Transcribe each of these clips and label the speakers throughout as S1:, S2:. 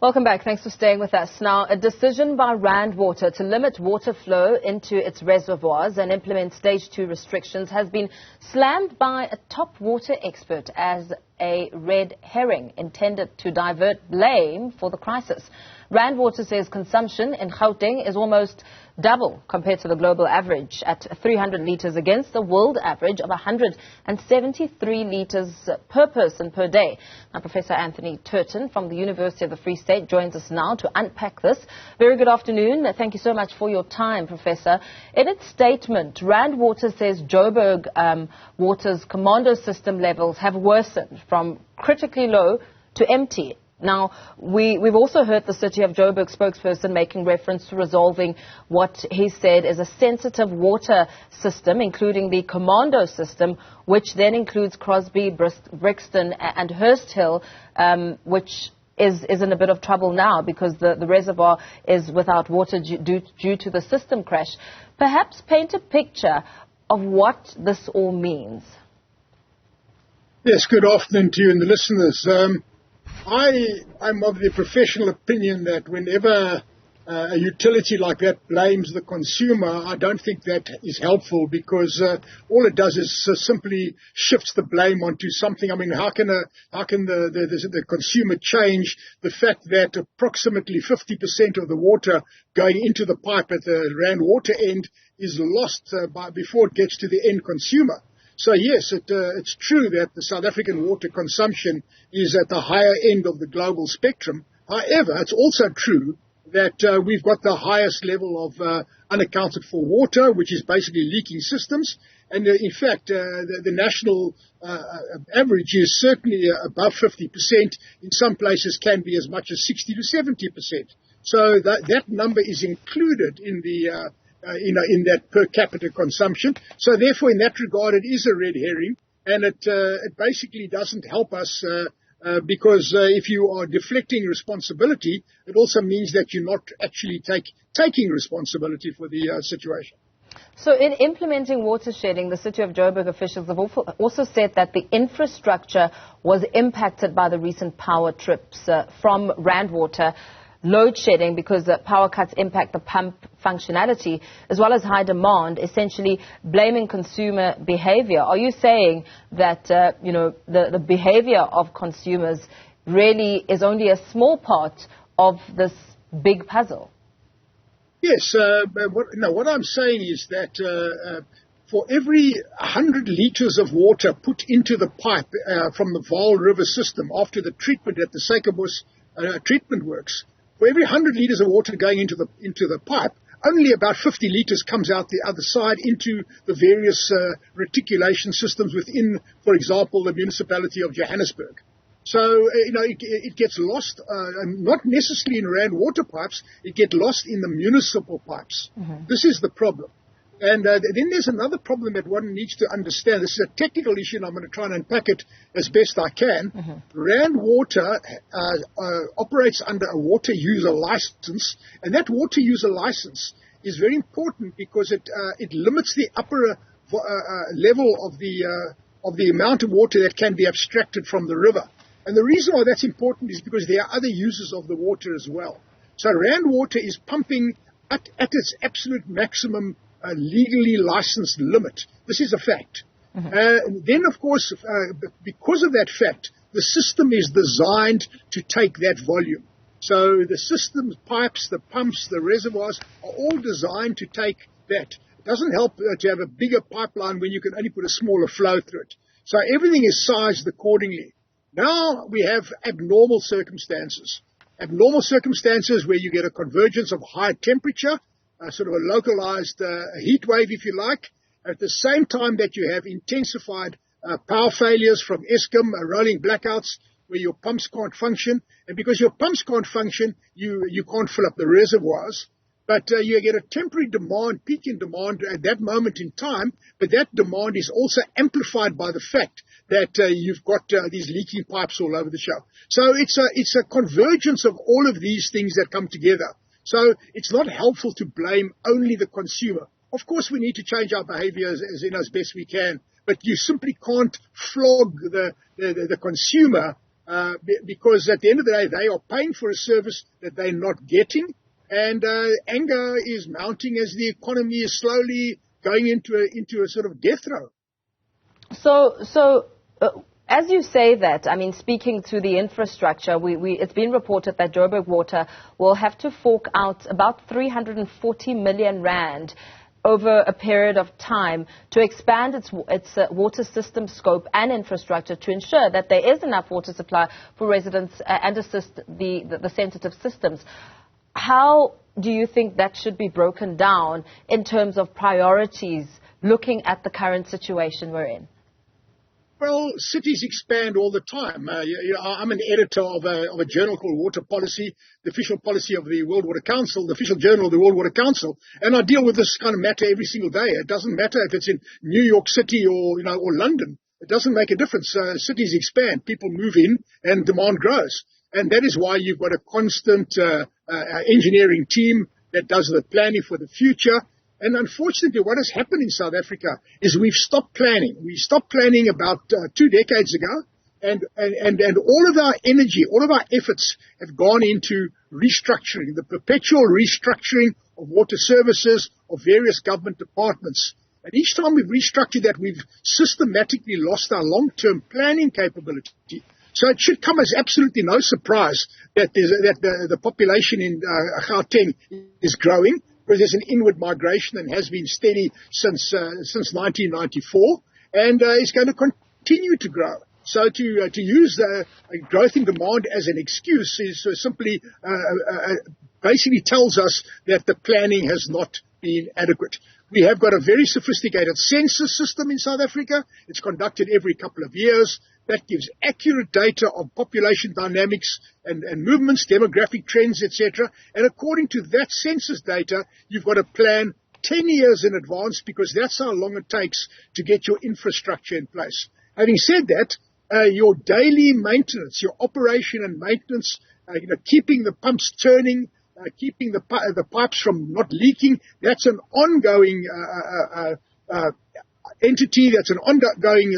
S1: Welcome back. Thanks for staying with us. Now, a decision by Rand Water to limit water flow into its reservoirs and implement stage 2 restrictions has been slammed by a top water expert as a red herring intended to divert blame for the crisis. Rand Water says consumption in Gauteng is almost double compared to the global average at 300 litres against the world average of 173 litres per person per day. Now, Professor Anthony Turton from the University of the Free State joins us now to unpack this. Very good afternoon. Thank you so much for your time, Professor. In its statement, Rand Water says Joburg Water's commando system levels have worsened from critically low to empty. Now, we've also heard the City of Joburg spokesperson making reference to resolving what he said is a sensitive water system, including the commando system, which then includes Crosby, Brixton and Hurst Hill, which is in a bit of trouble now because the reservoir is without water due to the system crash. Perhaps paint a picture of what this all means.
S2: Yes, good afternoon to you and the listeners. I'm of the professional opinion that whenever a utility like that blames the consumer, I don't think that is helpful because all it does is simply shifts the blame onto something. I mean, how can the consumer change the fact that approximately 50% of the water going into the pipe at the Rand Water end is lost before it gets to the end consumer? So yes, it's true that the South African water consumption is at the higher end of the global spectrum. However, it's also true that we've got the highest level of unaccounted for water, which is basically leaking systems. And in fact, the national average is certainly above 50%. In some places can be as much as 60 to 70%. So that number is included in the in that per capita consumption. So therefore, in that regard, it is a red herring, and it basically doesn't help us because if you are deflecting responsibility, it also means that you're not actually taking responsibility for the situation.
S1: So in implementing water shedding, the City of Joburg officials have also said that the infrastructure was impacted by the recent power trips from Rand Water. Load shedding because power cuts impact the pump functionality as well as high demand, essentially blaming consumer behavior. Are you saying that, the behavior of consumers really is only a small part of this big puzzle?
S2: Yes. What I'm saying is that for every 100 litres of water put into the pipe from the Vaal River system after the treatment at the Suikerbos treatment works, for every 100 litres of water going into the pipe, only about 50 litres comes out the other side into the various reticulation systems within, for example, the municipality of Johannesburg. So, it gets lost, not necessarily in Rand Water pipes, it gets lost in the municipal pipes. Mm-hmm. This is the problem. And then there's another problem that one needs to understand. This is a technical issue, and I'm going to try and unpack it as best I can. Mm-hmm. Rand Water operates under a water user license, and that water user license is very important because it limits the upper level of the amount of water that can be abstracted from the river. And the reason why that's important is because there are other users of the water as well. So Rand Water is pumping at its absolute maximum legally licensed limit. This is a fact. Mm-hmm. Then, of course, because of that fact, the system is designed to take that volume. So the system's pipes, the pumps, the reservoirs are all designed to take that. It doesn't help to have a bigger pipeline when you can only put a smaller flow through it. So everything is sized accordingly. Now we have abnormal circumstances. Abnormal circumstances where you get a convergence of high temperature, sort of a localized heat wave, if you like, at the same time that you have intensified power failures from Eskom, rolling blackouts where your pumps can't function. And because your pumps can't function, you can't fill up the reservoirs. But you get a temporary demand, peak in demand at that moment in time, but that demand is also amplified by the fact that you've got these leaking pipes all over the show. So it's a convergence of all of these things that come together. So it's not helpful to blame only the consumer. Of course, we need to change our behavior as best we can, but you simply can't flog the consumer because at the end of the day, they are paying for a service that they're not getting, and anger is mounting as the economy is slowly going into a sort of death row.
S1: So as you say that, I mean, speaking to the infrastructure, it's been reported that Joburg Water will have to fork out about 340 million rand over a period of time to expand its water system scope and infrastructure to ensure that there is enough water supply for residents and assist the sensitive systems. How do you think that should be broken down in terms of priorities looking at the current situation we're in?
S2: Well, cities expand all the time. I'm an editor of a journal called Water Policy, the official policy of the World Water Council, the official journal of the World Water Council, and I deal with this kind of matter every single day. It doesn't matter if it's in New York City or London. It doesn't make a difference. Cities expand, people move in, and demand grows. And that is why you've got a constant engineering team that does the planning for the future. And unfortunately, what has happened in South Africa is we've stopped planning. We stopped planning about 2 decades ago, and all of our energy, all of our efforts have gone into restructuring, the perpetual restructuring of water services, of various government departments. And each time we've restructured that, we've systematically lost our long-term planning capability. So it should come as absolutely no surprise that the population in Gauteng is growing, because there's an inward migration and has been steady since 1994, and is going to continue to grow. So to use growth in demand as an excuse is simply basically tells us that the planning has not been adequate. We have got a very sophisticated census system in South Africa. It's conducted every couple of years. That gives accurate data of population dynamics and movements, demographic trends, etc. And according to that census data, you've got to plan 10 years in advance, because that's how long it takes to get your infrastructure in place. Having said that, your daily maintenance, your operation and maintenance, keeping the pumps turning, keeping the pipes from not leaking, that's an ongoing entity, that's an ongoing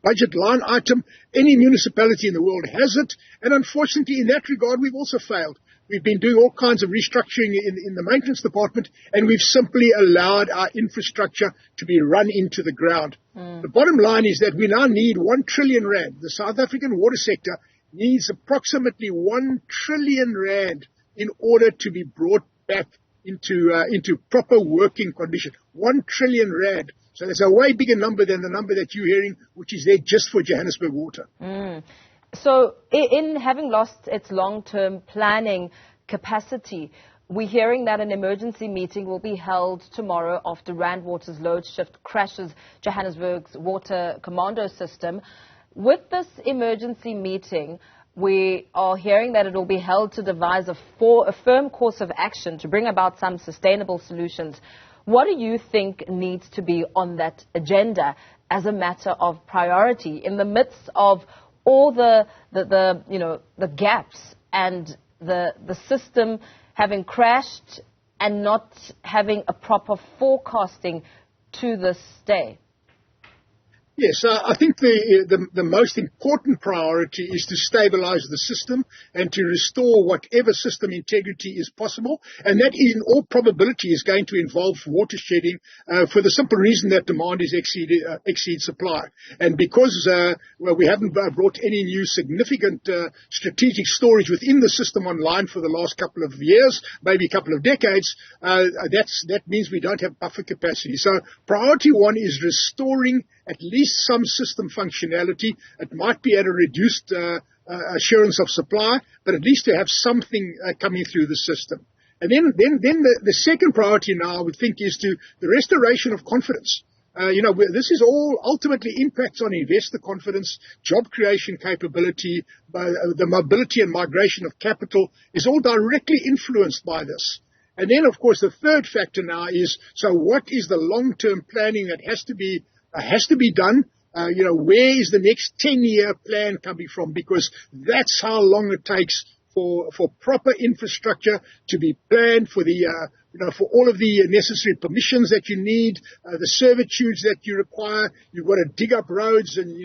S2: budget line item. Any municipality in the world has it, and unfortunately in that regard we've also failed. We've been doing all kinds of restructuring in the maintenance department, and we've simply allowed our infrastructure to be run into the ground. The bottom line is that we now need 1 trillion rand. The South African water sector needs approximately 1 trillion rand in order to be brought back into proper working condition. 1 trillion rand. So that's a way bigger number than the number that you're hearing, which is there just for Johannesburg Water.
S1: So in having lost its long-term planning capacity, we're hearing that an emergency meeting will be held tomorrow after Rand Water's load shift crashes Johannesburg's water commando system. With this emergency meeting, we are hearing that it will be held to devise a firm course of action to bring about some sustainable solutions. What do you think needs to be on that agenda as a matter of priority in the midst of all the gaps and the system having crashed and not having a proper forecasting to this day?
S2: Yes, I think the most important priority is to stabilize the system and to restore whatever system integrity is possible. And that, in all probability, is going to involve water shedding for the simple reason that demand is exceed supply. And because we haven't brought any new significant strategic storage within the system online for the last couple of years, maybe a couple of decades, that means we don't have buffer capacity. So priority one is restoring at least some system functionality. It might be at a reduced assurance of supply, but at least to have something coming through the system. And then the second priority now, I would think, is to the restoration of confidence. This is all ultimately impacts on investor confidence, job creation capability, the mobility and migration of capital is all directly influenced by this. And then, of course, the third factor now is, so what is the long-term planning that has to be done? Where is the next 10-year plan coming from? Because that's how long it takes for proper infrastructure to be planned, for all of the necessary permissions that you need, the servitudes that you require. You've got to dig up roads and,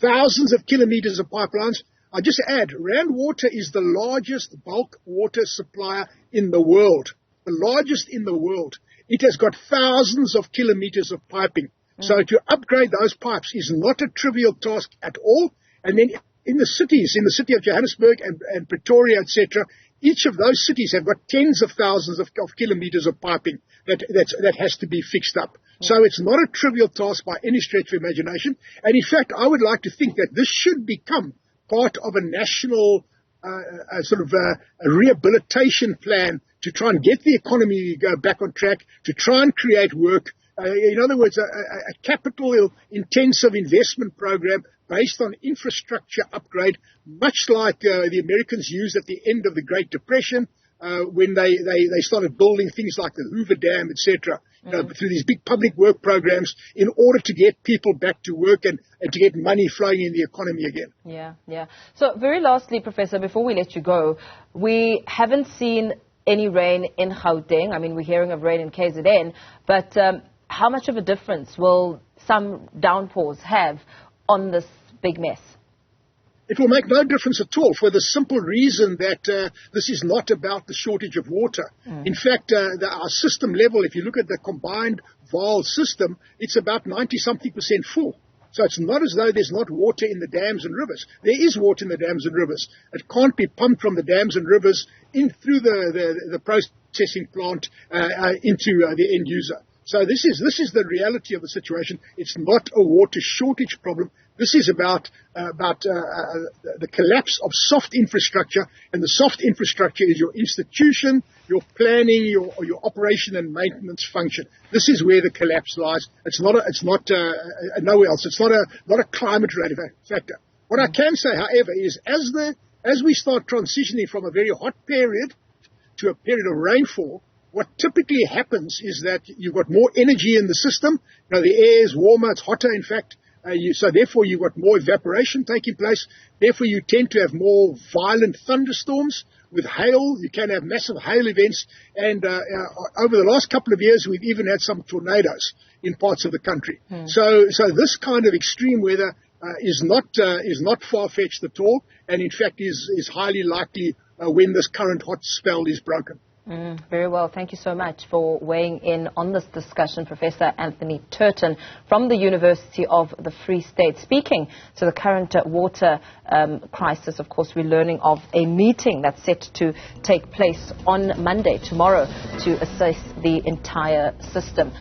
S2: thousands of kilometers of pipelines. I just add, Rand Water is the largest bulk water supplier in the world, the largest in the world. It has got thousands of kilometers of piping. So to upgrade those pipes is not a trivial task at all. And then in the cities, in the city of Johannesburg and Pretoria, etc., each of those cities have got tens of thousands of kilometers of piping that has to be fixed up. So it's not a trivial task by any stretch of imagination. And in fact, I would like to think that this should become part of a national a rehabilitation plan to try and get the economy back on track, to try and create work. In other words, a capital-intensive investment program based on infrastructure upgrade, much like the Americans used at the end of the Great Depression when they started building things like the Hoover Dam, etc., through these big public work programs in order to get people back to work and to get money flowing in the economy again.
S1: Yeah. So very lastly, Professor, before we let you go, we haven't seen any rain in Gauteng. I mean, we're hearing of rain in KZN, but how much of a difference will some downpours have on this big mess?
S2: It will make no difference at all for the simple reason that this is not about the shortage of water. In fact, our system level, if you look at the combined Vaal system, it's about 90-something% full. So it's not as though there's not water in the dams and rivers. There is water in the dams and rivers. It can't be pumped from the dams and rivers in through the processing plant into the end user. So this is the reality of the situation. It's not a water shortage problem. This is about the collapse of soft infrastructure, and the soft infrastructure is your institution, your planning, your operation and maintenance function. This is where the collapse lies. It's not nowhere else. It's not a climate-related factor. What I can say, however, is as we start transitioning from a very hot period to a period of rainfall, what typically happens is that you've got more energy in the system. The air is warmer, it's hotter, in fact. So therefore, you've got more evaporation taking place. Therefore, you tend to have more violent thunderstorms with hail. You can have massive hail events. And over the last couple of years, we've even had some tornadoes in parts of the country. So this kind of extreme weather is not far-fetched at all, and in fact is highly likely when this current hot spell is broken.
S1: Very well. Thank you so much for weighing in on this discussion, Professor Anthony Turton from the University of the Free State. Speaking to the current water crisis, of course, we're learning of a meeting that's set to take place on Monday, tomorrow, to assess the entire system.